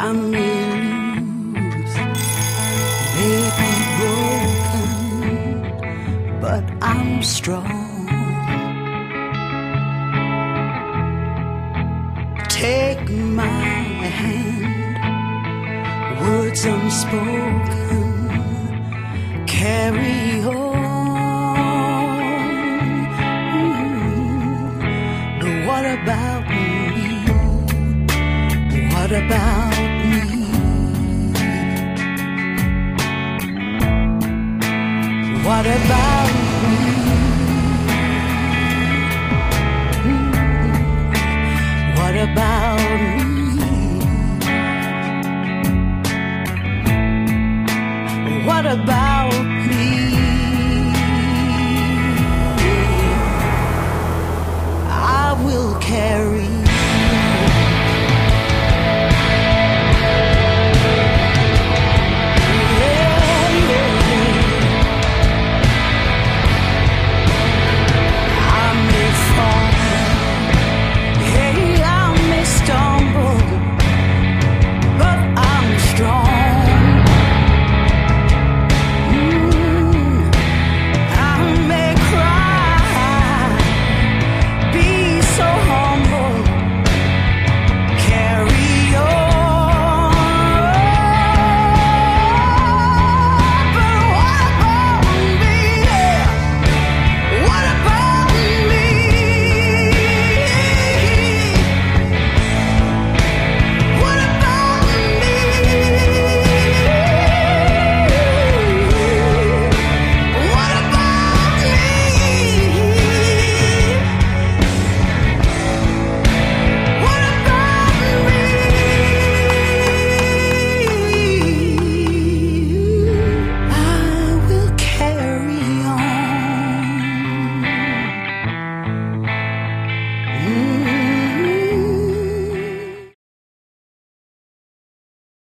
I may lose, may be broken, but I'm strong. Take my hand, words unspoken, carry on. But what about me? What about me? What about me?